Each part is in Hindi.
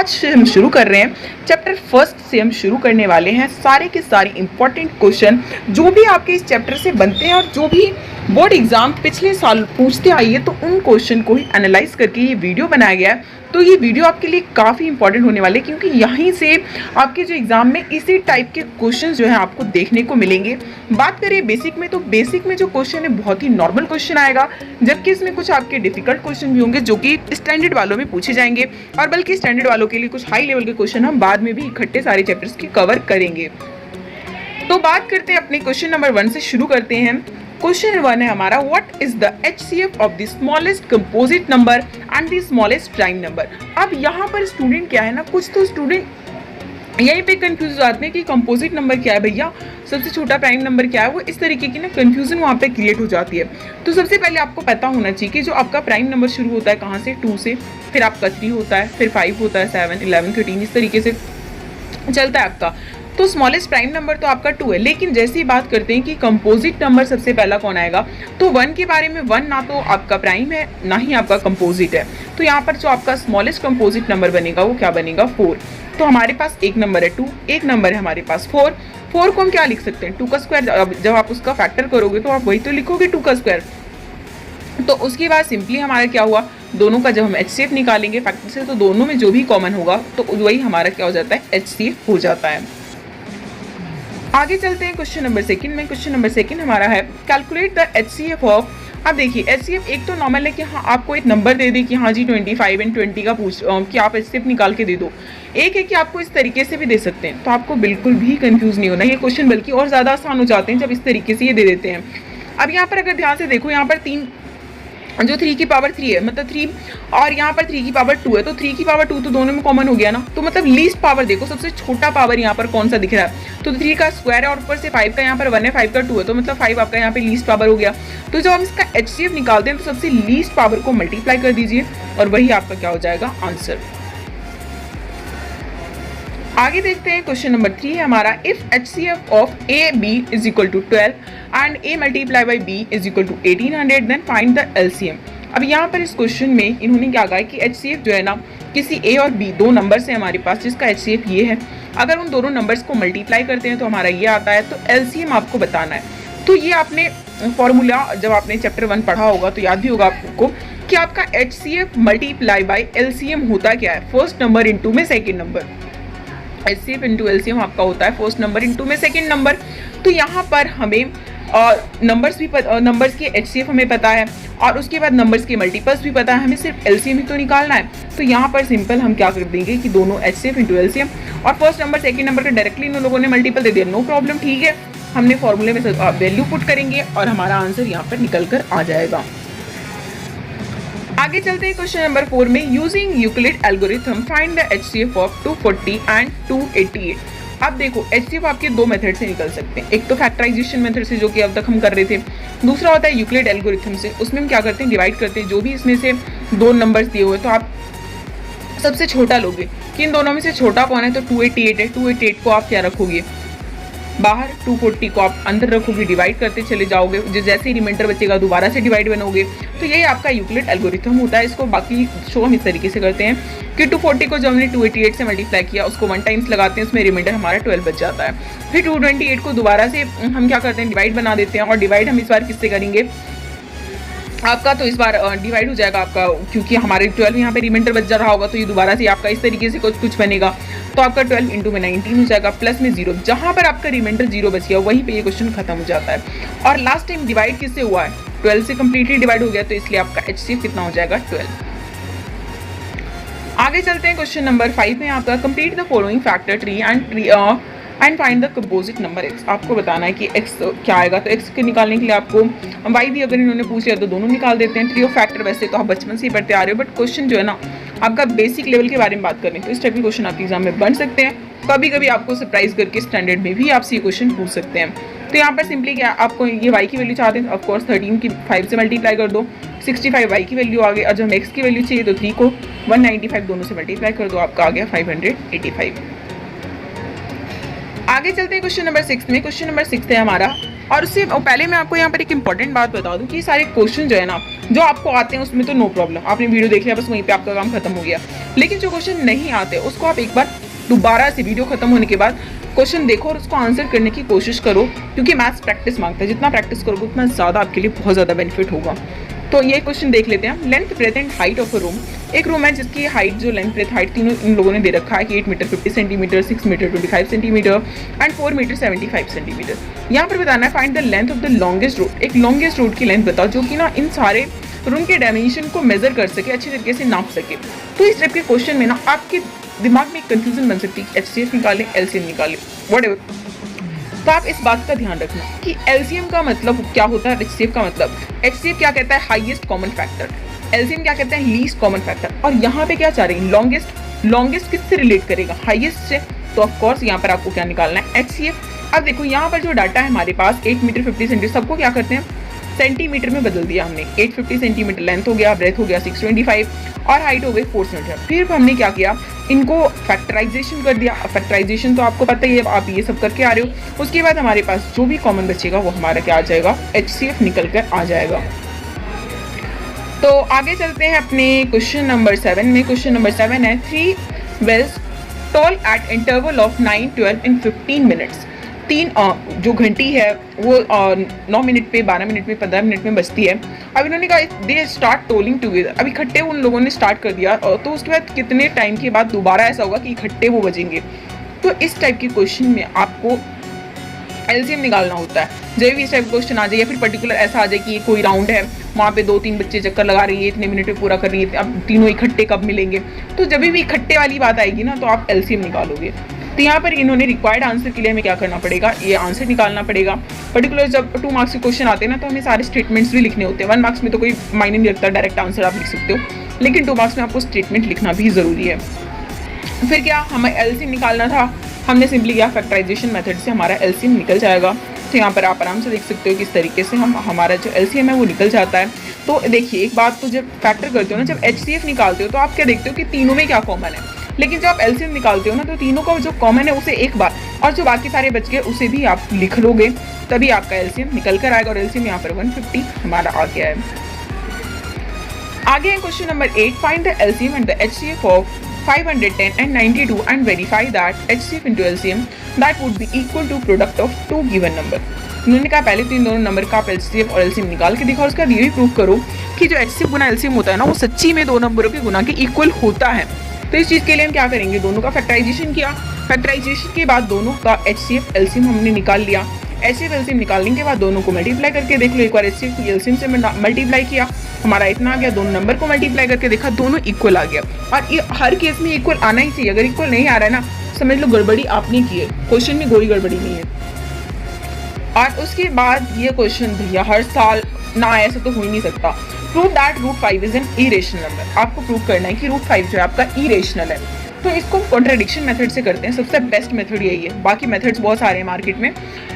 आज से हम शुरू कर रहे हैं चैप्टर फर्स्ट से हम शुरू करने वाले हैं सारे के सारे इंपॉर्टेंट क्वेश्चन जो भी आपके इस चैप्टर से बनते हैं और जो भी बोर्ड एग्जाम पिछले साल पूछते आई है, तो उन क्वेश्चन को ही एनालाइज करके ये वीडियो बनाया गया है। तो ये वीडियो आपके लिए काफ़ी इंपॉर्टेंट होने वाले, क्योंकि यहीं से आपके जो एग्जाम में इसी टाइप के क्वेश्चन जो है आपको देखने को मिलेंगे। बात करें बेसिक में, तो बेसिक में जो क्वेश्चन है बहुत ही नॉर्मल क्वेश्चन आएगा, जबकि इसमें कुछ आपके डिफिकल्ट क्वेश्चन भी होंगे जो कि स्टैंडर्ड वालों में पूछे जाएंगे, और बल्कि स्टैंडर्ड वालों के लिए कुछ हाई लेवल के क्वेश्चन हम बाद में भी इकट्ठे सारे चैप्टर्स की कवर करेंगे। तो बात करते हैं अपने क्वेश्चन नंबर 1 से शुरू करते हैं। क्वेश्चन 1 है हमारा, what is the HCF of the smallest composite number and the smallest prime number. अब यहाँ पर स्टूडेंट क्या है ना, कुछ तो स्टूडेंट यहीं पे कंफ्यूज हो जाते हैं कि कंपोजिट नंबर क्या है भैया, सबसे छोटा प्राइम नंबर क्या है। वो इस तरीके की ना कंफ्यूजन वहाँ पे क्रिएट हो जाती है। तो सबसे पहले आपको पता होना चाहिए कि जो आपका प्राइम नंबर शुरू होता है कहाँ से, 2 से, फिर आपका 3 होता है, फिर 5 होता है, 7, 11, 13, इस तरीके से चलता है आपका। तो स्मॉलेस्ट प्राइम नंबर तो आपका 2 है, लेकिन जैसे ही बात करते हैं कि कंपोजिट नंबर सबसे पहला कौन आएगा, तो 1 के बारे में 1 ना तो आपका प्राइम है ना ही आपका कंपोजिट है। तो यहाँ पर जो आपका स्मॉलेस्ट कंपोजिट नंबर बनेगा वो क्या बनेगा, 4। तो हमारे पास एक नंबर है 2, एक नंबर है हमारे पास 4। 4 को हम क्या लिख सकते हैं, 2 का स्क्वायर। जब आप उसका फैक्टर करोगे तो आप वही तो लिखोगे 2 का स्क्वायर। तो उसके बाद सिंपली हमारा क्या हुआ, दोनों का जब हम HCF निकालेंगे फैक्टर से, तो दोनों में जो भी कॉमन होगा तो वही हमारा क्या हो जाता है, HCF हो जाता है। आगे चलते हैं क्वेश्चन नंबर 2 में। क्वेश्चन नंबर 2 हमारा है, कैलकुलेट द HCF ऑफ। अब देखिए HCF एक तो नॉर्मल है कि हाँ आपको एक नंबर दे दे कि हाँ जी 25 एंड 20 का पूछ कि आप HCF निकाल के दे दो। एक है कि आपको इस तरीके से भी दे सकते हैं, तो आपको बिल्कुल भी कंफ्यूज नहीं होना। ये क्वेश्चन बल्कि और ज़्यादा आसान हो जाते हैं जब इस तरीके से ये दे देते हैं। अब यहाँ पर अगर ध्यान से देखो, यहाँ पर 3 जो 3 की पावर 3 है, मतलब 3, और यहाँ पर 3 की पावर 2 है, तो 3 की पावर 2 तो दोनों में कॉमन हो गया ना। तो मतलब लीस्ट पावर देखो, सबसे छोटा पावर यहाँ पर कौन सा दिख रहा है, तो 3 का स्क्वायर है और ऊपर से 5 का यहाँ पर 1 है, 5 का 2 है, तो मतलब 5 आपका यहाँ पे लीस्ट पावर हो गया। तो जब हम इसका HCF निकालते हैं तो सबसे लीस्ट पावर को मल्टीप्लाई कर दीजिए और वही आपका क्या हो जाएगा, आंसर। आगे देखते हैं क्वेश्चन नंबर 3 है हमारा, if HCF of AB is equal to 12 and A multiply by B is equal to 1800 then find the LCM। अब यहाँ पर इस क्वेश्चन में इन्होंने क्या कहा है कि HCF जो है ना, किसी A और B दो नंबर्स है हमारे पास जिसका HCF ये है, अगर उन दोनों नंबर्स को मल्टीप्लाई करते हैं तो हमारा ये आता है, तो LCM आपको बताना है। तो ये आपने फॉर्मूला जब आपने चैप्टर 1 पढ़ा होगा तो याद भी होगा आपको कि आपका HCF मल्टीप्लाई बाई LCM होता क्या है, फर्स्ट नंबर इंटू में second number. HCF into LCM आपका होता है फर्स्ट नंबर इंटू में सेकेंड नंबर। तो यहाँ पर हमें नंबर्स के HCF हमें पता है और उसके बाद नंबर्स के मल्टीपल्स भी पता है, हमें सिर्फ LCM ही तो निकालना है। तो यहाँ पर सिंपल हम क्या कर देंगे कि दोनों HCF इंटू LCM और फर्स्ट नंबर सेकेंड नंबर का डायरेक्टली इन लोगों ने मल्टीपल दे दिया, नो प्रॉब्लम, ठीक है। हमने फॉर्मूले में वैल्यू पुट करेंगे और हमारा आंसर यहाँ पर निकल कर आ जाएगा। आगे चलते हैं क्वेश्चन नंबर 4 में, using Euclid algorithm find the HCF of 240 and 288। अब देखो HCF आपके दो मेथड से निकल सकते हैं, एक तो फैक्टराइजेशन मेथड से जो कि अब तक हम कर रहे थे, दूसरा होता है यूक्लिड एल्गोरिथम से। उसमें हम क्या करते हैं, डिवाइड करते हैं, जो भी इसमें से दो नंबर्स दिए हुए तो आप सबसे छोटा लोगे कि इन दोनों में से छोटा कौन है, तो 288 है, 288 को आप क्या रखोगे बाहर, 240 को आप अंदर रखोगे, डिवाइड करते चले जाओगे, जो जैसे ही रिमाइंडर बचेगा दोबारा से डिवाइड बनोगे। तो यही आपका यूक्लिड एल्गोरिथम होता है। इसको बाकी शो हम इस तरीके से करते हैं कि 240 को जो हमने 288 से मल्टीप्लाई किया उसको 1 टाइम्स लगाते हैं, उसमें रिमाइंडर हमारा 12 बच जाता है। फिर 228 को दोबारा से हम क्या करते हैं, डिवाइड बना देते हैं, और डिवाइड हम इस बार किससे करेंगे आपका, तो इस बार डिवाइड हो जाएगा आपका, क्योंकि हमारे 12 यहाँ पे रिमाइंडर बच जा रहा होगा, तो ये दोबारा से आपका इस तरीके से कुछ बनेगा। तो आपका 12 इंटू में 19 हो जाएगा, प्लस में 0, जहाँ पर आपका रिमाइंडर 0 बच गया वहीं पे ये क्वेश्चन खत्म हो जाता है। और लास्ट टाइम डिवाइड किससे हुआ है, 12 से कम्प्लीटली डिवाइड हो गया, तो इसलिए आपका HCF कितना हो जाएगा, 12। आगे चलते हैं क्वेश्चन नंबर 5 में आपका, complete the following factor tree and find the composite number x। आपको बताना है कि x क्या आएगा। तो x के निकालने के लिए आपको y भी अगर इन्होंने पूछ लिया तो दोनों निकाल देते हैं। ट्री ऑफ फैक्टर वैसे तो आप बचपन से ही पढ़ते आ रहे हो, बट क्वेश्चन जो है ना आपका बेसिक लेवल के बारे में बात करें तो इस टाइप के क्वेश्चन आपके एग्जाम में बन सकते हैं। कभी कभी आपको सरप्राइज करके स्टैंडर्ड में भी आपसे ये क्वेश्चन पूछ सकते हैं। तो यहाँ पर सिंपली क्या, आपको ये y की वैल्यू चाहते हैं, ऑफकोर्स 13 की 5 से मल्टीप्लाई कर दो, 65 y की वैल्यू आ गई, और जब x की वैल्यू चाहिए तो 3 को 195 दोनों से मल्टीप्लाई कर दो, आपका आ गया 585। आगे चलते हैं क्वेश्चन नंबर 6 में। क्वेश्चन नंबर 6 है हमारा, और उससे पहले मैं आपको यहाँ पर एक इंपॉर्टेंट बात बता दूं कि सारे क्वेश्चन जो है ना जो आपको आते हैं उसमें तो नो प्रॉब्लम, आपने वीडियो देख लिया बस वहीं पे आपका काम खत्म हो गया। लेकिन जो क्वेश्चन नहीं आते उसको आप एक बार दोबारा से वीडियो खत्म होने के बाद क्वेश्चन देखो और उसको आंसर करने की कोशिश करो, क्योंकि मैथ्स प्रैक्टिस मांगता है। जितना प्रैक्टिस करोगे उतना ज़्यादा आपके लिए बहुत ज़्यादा बेनिफिट होगा। तो ये क्वेश्चन देख लेते हैं। Length breadth and height of a room, एक रूम है जिसकी हाइट जो लेंथ ब्रेथ हाइट तीनों इन लोगों ने दे रखा है कि 8 metre 50 centimetre, 6 metre 25 centimetre and 4 metre 75 centimetre. यहाँ पर बताना है find the length of the longest road, एक लॉन्गेस्ट रोड की लेंथ बताओ जो कि ना इन सारे रूम के डायमेंशन को मेजर कर सके, अच्छी तरीके से नाप सके। तो इस टाइप के क्वेश्चन में ना आपके दिमाग में एक कंफ्यूजन बन सकती है कि एचसीएफ निकालें एलसीएम निकालें व्हाटएवर। तो आप इस बात का ध्यान रखना कि एलसीएम का मतलब क्या होता है, एचसीएफ का मतलब, एचसीएफ क्या कहता है हाईएस्ट कॉमन फैक्टर, एलसीएम क्या कहता है लीस्ट कॉमन फैक्टर। और यहाँ पे क्या चाह रही है लॉन्गेस्ट, लॉन्गेस्ट किससे रिलेट करेगा हाईएस्ट से, तो ऑफ कोर्स यहाँ पर आपको क्या निकालना है एचसीएफ। अब देखो यहाँ पर जो डाटा है हमारे पास 8 मीटर 50 सेंटीमीटर, सबको क्या करते हैं सेंटीमीटर में बदल दिया हमने। 850 सेंटीमीटर लेंथ हो गया, ब्रेथ हो गया 625 और हाइट हो गई 4 सेंटीमीटर। फिर हमने क्या किया इनको फैक्टराइजेशन कर दिया। फैक्टराइजेशन तो आपको पता ही है, आप ये सब करके आ रहे हो। उसके बाद हमारे पास जो भी कॉमन बचेगा वो हमारा क्या आ जाएगा एचसीएफ निकल कर आ जाएगा। तो आगे चलते हैं अपने क्वेश्चन नंबर 7 में। क्वेश्चन नंबर 7 है 3 wells toll at interval of 9, 12 and 15 minutes. तीन जो घंटी है वो 9 मिनट पे, 12 मिनट में, 15 मिनट में बजती है। अब इन्होंने कहा दे स्टार्ट टोलिंग टुगेदर, अब इकट्ठे उन लोगों ने स्टार्ट कर दिया। तो उसके बाद कितने टाइम के बाद दोबारा ऐसा होगा कि इकट्ठे वो बजेंगे। तो इस टाइप के क्वेश्चन में आपको एलसीएम निकालना होता है। जब भी इस टाइप क्वेश्चन आ जाए या फिर पर्टिकुलर ऐसा आ जाए कि ये कोई राउंड है, वहाँ पे 2-3 बच्चे चक्कर लगा रही है, इतने मिनट में पूरा कर रही है, अब तीनों इकट्ठे कब मिलेंगे, तो जब भी इकट्ठे वाली बात आएगी ना तो आप एलसीएम निकालोगे। तो यहाँ पर इन्होंने रिक्वायर्ड आंसर के लिए हमें क्या करना पड़ेगा, ये आंसर निकालना पड़ेगा। पर्टिकुलर जब 2 मार्क्स के क्वेश्चन आते हैं ना तो हमें सारे स्टेटमेंट्स भी लिखने होते हैं। 1 मार्क्स में तो कोई मायने नहीं रखता, डायरेक्ट आंसर आप लिख सकते हो, लेकिन 2 मार्क्स में आपको स्टेटमेंट लिखना भी ज़रूरी है। फिर क्या हमें एलसीएम निकालना था, हमने सिंपली क्या फैक्टराइजेशन मेथड से हमारा एलसीएम निकल जाएगा। तो यहाँ पर आप आराम से देख सकते हो किस तरीके से हमारा जो एलसीएम है वो निकल जाता है। तो देखिए एक बात, तो जब फैक्टर करते हो ना, जब एचसीएफ निकालते हो तो आप क्या देखते हो कि तीनों में क्या कॉमन है। लेकिन जब आप एलसीएम निकालते हो ना तो तीनों का जो कॉमन है उसे एक बार और जो बाकी सारे बच गए उसे भी आप लिख लोगे, तभी आपका एलसीएम निकल कर आएगा। और एलसीएम यहाँ पर 150 हमारा आ गया है। आगे है question number 8, find the LCM and the HCF of 510 and 92 and verify that HCF into LCM that would be equal to product of 2 given number। उन्होंने कहा पहले तो इन दोनों नंबर का आप एचसीएफ और एलसीएम निकाल के दिखाओ, उसका ये भी प्रूव करो कि जो एचसीएफ गुना एलसीएम होता है ना वो सच्ची में 2 नंबरों के गुना के इक्वल होता है। तो इस चीज़ के लिए हम क्या करेंगे, दोनों का फैक्टराइजेशन किया, फैक्टराइजेशन के बाद दोनों का एचसीएफ एलसीएम हमने निकाल लिया। एचसीएफ एलसीएम निकालने के बाद दोनों को मल्टीप्लाई करके देख लो, एक बार एचसीएफ एलसीएम से मल्टीप्लाई किया, हमारा इतना आ गया, दोनों नंबर को मल्टीप्लाई करके देखा, दोनों इक्वल आ गया। और ये हर केस में इक्वल आना ही चाहिए, अगर इक्वल नहीं आ रहा है ना समझ लो गड़बड़ी आपने की है, क्वेश्चन में कोई गड़बड़ी नहीं है। और उसके बाद ये क्वेश्चन भैया हर साल ना ऐसा तो हो ही नहीं सकता। Prove that root 5 is an irrational number, आपको प्रूव करना है कि रूट 5 जो है आपका इरेशनल है। तो इसको कॉन्ट्राडिक्शन मेथड से करते हैं, सबसे बेस्ट मेथड यही है। बाकी मेथड्स बहुत सारे हैं मार्केट में,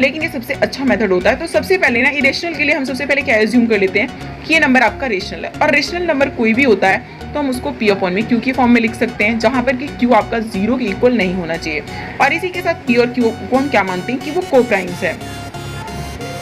लेकिन ये सबसे अच्छा मेथड होता है। तो सबसे पहले ना इरेशनल के लिए हम सबसे पहले क्या एज्यूम कर लेते हैं कि ये नंबर आपका रेशनल है। और रेशनल नंबर कोई भी होता है तो हम उसको पी अपॉन में क्यू की फॉर्म में लिख सकते हैं, जहाँ पर कि क्यू आपका 0 के इक्वल नहीं होना चाहिए। और इसी के साथ पी और क्यू को हम क्या मानते हैं कि वो को प्राइम्स है।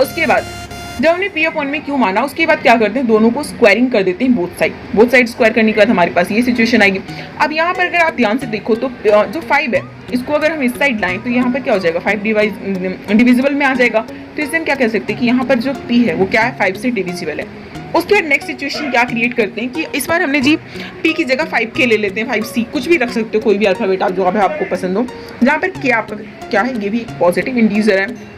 उसके बाद जब हमने पी अपॉन में क्यू माना, उसके बाद क्या करते हैं दोनों को स्क्वायरिंग कर देते हैं, बोथ साइड स्क्वायर करने के बाद हमारे पास ये सिचुएशन आएगी। अब यहाँ पर अगर आप ध्यान से देखो तो जो 5 है इसको अगर हम इस साइड लाएं तो यहाँ पर क्या हो जाएगा 5 डिविजिबल में आ जाएगा। तो इससे हम क्या कह सकते हैं कि यहाँ पर जो पी है वो क्या है 5 से डिविजिबल है। उसके बाद नेक्स्ट सिचुएशन क्या क्रिएट करते हैं कि इस बार हमने जी पी की जगह 5k ले लेते हैं, 5c कुछ भी रख सकते हो, कोई भी अल्फाबेट आप जो आपको पसंद हो, जहाँ पर क्या है ये भी एक पॉजिटिव इंटीजर है।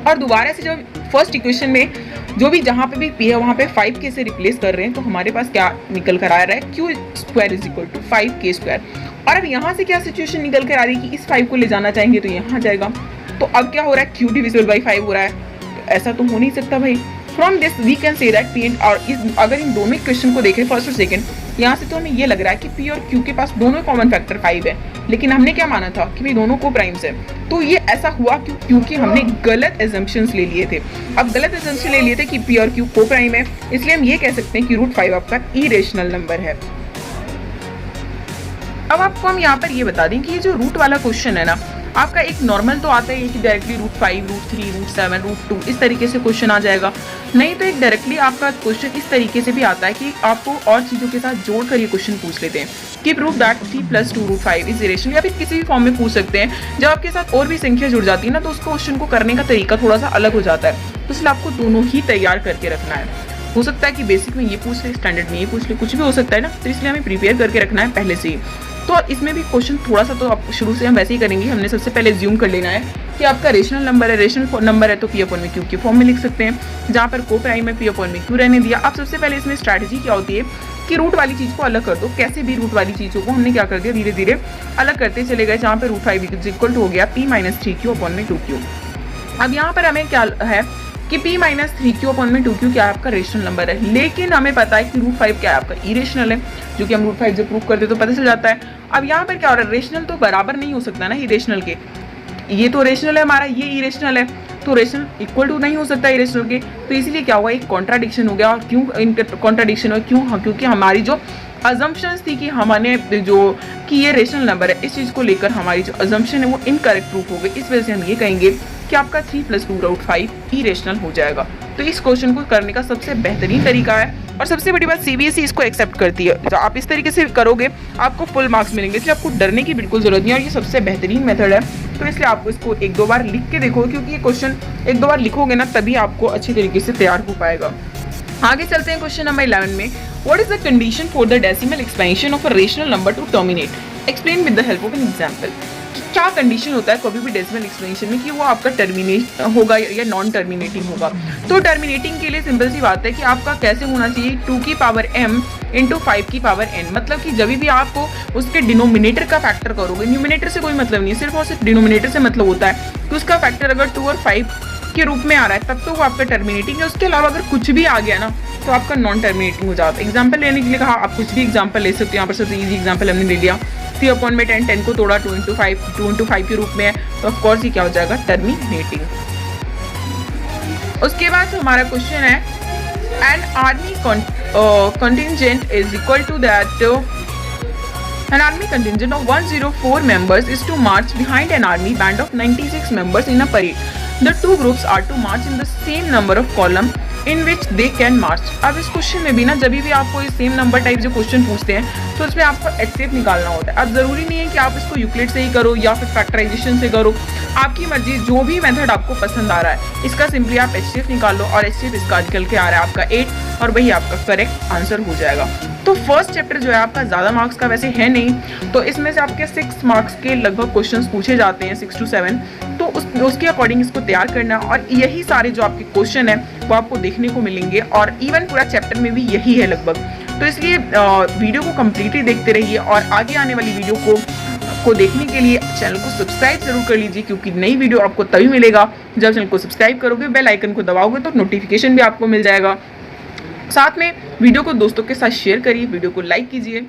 और दोबारा से जब फर्स्ट इक्वेशन में जो भी जहाँ पे भी पी है वहाँ पे 5k से रिप्लेस कर रहे हैं, तो हमारे पास क्या निकल कर आ रहा है q square is equal to 5k square. और अब यहाँ से क्या सिचुएशन निकल कर आ रही है कि इस 5 को ले जाना चाहेंगे तो यहाँ जाएगा। तो अब क्या हो रहा है क्यू डिविजिबल बाई 5 हो रहा है, तो ऐसा तो हो नहीं सकता भाई। From this we can say that p, और अगर इन दोनों इक्वेशन को देखें फर्स्ट और सेकंड, यहाँ से तो हमें ये लग रहा है कि पी और क्यू के पास दोनों कॉमन फैक्टर 5 है, लेकिन हमने क्या माना था कि भाई दोनों को प्राइम्स है। तो ये ऐसा हुआ क्योंकि हमने गलत एजम्पशंस ले लिए थे। अब गलत एजम्पशन ले लिए थे कि पी और क्यू को प्राइम है, इसलिए हम ये कह सकते हैं कि रूट 5 आपका इरेशनल नंबर है। अब आपको हम यहाँ पर ये बता दें कि ये जो रूट वाला क्वेश्चन है ना, आपका एक नॉर्मल तो आता है कि डायरेक्टली √5, √3, √7, √2 इस तरीके से क्वेश्चन आ जाएगा। नहीं तो एक डायरेक्टली आपका क्वेश्चन इस तरीके से भी आता है कि आपको और चीज़ों के साथ जोड़ कर ये क्वेश्चन पूछ लेते हैं कि प्रूव दैट 3 + 2 √5 इज इरेशनल, या फिर किसी भी फॉर्म में पूछ सकते हैं। जब आपके साथ और भी संख्या जुड़ जाती है ना, तो उस क्वेश्चन को करने का तरीका थोड़ा सा अलग हो जाता है। तो इसलिए आपको दोनों ही तैयार करके रखना है। हो सकता है कि बेसिक में ये पूछ ले, स्टैंडर्ड में ये पूछ ले, कुछ भी हो सकता है ना, तो इसलिए हमें प्रिपेयर करके रखना है पहले से ही। तो इसमें भी क्वेश्चन थोड़ा सा तो आप शुरू से हम वैसे ही करेंगे। हमने सबसे पहले ज्यूम कर लेना है कि आपका रेशनल नंबर है, रेशनल नंबर है तो P/Q के फॉर्म में लिख सकते हैं, जहाँ पर को प्राइम में P/Q रहने दिया। अब सबसे पहले इसमें स्ट्रैटेजी क्या होती है कि रूट वाली चीज़ को अलग कर दो। कैसे भी रूट वाली चीज़ों को हमने क्या कर दिया, धीरे धीरे अलग करते चले गए, जहाँ पर √5 हो गया P - 3Q/2Q। अब यहाँ पर हमें क्या है कि P - 3Q/2Q क्या है, आपका रेशनल नंबर है, लेकिन हमें पता है कि √5 क्या है, आपका इरेशनल है, जो कि हम √5 जब प्रूव करते तो पता चल जाता है। अब यहाँ पर क्या हो रहा है, रेशनल तो बराबर नहीं हो सकता ना इरेशनल के। ये तो रेशनल है हमारा, ये इरेशनल है, तो रेशनल इक्वल टू नहीं हो सकता इरेशनल के। तो इसीलिए क्या हुआ, एक कॉन्ट्राडिक्शन हो गया। और क्यों कॉन्ट्राडिक्शन हुआ, क्यों? हाँ, क्योंकि हमारी जो अजम्पशंस थी कि हमने जो कि ये रेशनल नंबर है, इस चीज़ को लेकर हमारी जो अजम्पशन है वो इनकरेक्ट प्रूफ हो गई। इस वजह से हम ये कहेंगे कि आपका 3 + 2 √5 इरेशनल हो जाएगा। तो इस क्वेश्चन को करने का सबसे बेहतरीन तरीका है, और सबसे बड़ी बात CBSE इसको एक्सेप्ट करती है। तो आप इस तरीके से करोगे आपको फुल मार्क्स मिलेंगे, इसलिए आपको डरने की बिल्कुल जरूरत नहीं है, और ये सबसे बेहतरीन मेथड है। तो इसलिए आपको इसको 1-2 बार लिख के देखो, क्योंकि ये क्वेश्चन 1-2 बार लिखोगे ना, तभी आपको अच्छी तरीके से तैयार हो पाएगा। आगे चलते हैं क्वेश्चन नंबर 11 में। What is the condition for the decimal expansion of a rational number two terminate, explain with the help of an example. क्या कंडीशन होता है कभी भी डेसिमल एक्सपेंशन में कि वो आपका टर्मिनेट होगा या नॉन टर्मिनेटिंग होगा। तो टर्मिनेटिंग के लिए सिंपल सी बात है कि आपका कैसे होना चाहिए, 2 की पावर m × 5 की पावर n। मतलब कि जब भी आपको उसके डिनोमिनेटर का फैक्टर करोगे, न्यूमिनेटर से कोई मतलब नहीं है, सिर्फ और सिर्फ डिनोमिनेटर से मतलब होता है कि उसका फैक्टर अगर 2 और 5 के रूप में आ रहा है तब तो वो आपका टर्मिनेटिंग है। उसके अलावा अगर कुछ भी आ गया ना तो आपका नॉन टर्मिनेटिंग हो जाता है। एग्जाम्पल लेने के लिए कहा, आप कुछ भी एग्जाम्पल ले सकते हो। यहाँ पर सबसे ईजी एग्जाम्पल हमने ले लिया, 3/10, 10 को तोड़ा 2 × 5 के रूप में है, तो ऑफकोर्स ये क्या हो जाएगा, टर्मिनेटिंग। उसके बाद हमारा क्वेश्चन है, an army contingent is equal to that an army contingent of 104 members is to march behind an army band of 96 members in a parade. The two groups are to march in the same number of column in which they can march. अब इस क्वेश्चन में भी ना, जब भी आपको इस सेम नंबर टाइप जो क्वेश्चन पूछते हैं तो उसमें आपको HCF निकालना होता है। अब जरूरी नहीं है कि आप इसको यूक्लिड से ही करो या फिर फैक्टराइजेशन से करो, आपकी मर्जी, जो भी मेथड आपको पसंद आ रहा है, इसका सिंपली आप HCF निकाल लो, और HCF इसका निकल के आ रहा है आपका 8, और वही आपका करेक्ट आंसर हो जाएगा। तो फर्स्ट चैप्टर जो है आपका ज़्यादा मार्क्स का वैसे है नहीं, तो इसमें से आपके 6 मार्क्स के लगभग क्वेश्चंस पूछे जाते हैं, 6 to 7, तो उसके अकॉर्डिंग इसको तैयार करना, और यही सारे जो आपके क्वेश्चन है वो आपको देखने को मिलेंगे, और इवन पूरा चैप्टर में भी यही है लगभग। तो इसलिए वीडियो को कम्प्लीटली देखते रहिए, और आगे आने वाली वीडियो को देखने के लिए चैनल को सब्सक्राइब जरूर कर लीजिए, क्योंकि नई वीडियो आपको तभी मिलेगा जब चैनल को सब्सक्राइब करोगे, बेल आइकन को दबाओगे तो नोटिफिकेशन भी आपको मिल जाएगा। साथ में वीडियो को दोस्तों के साथ शेयर करिए, वीडियो को लाइक कीजिए।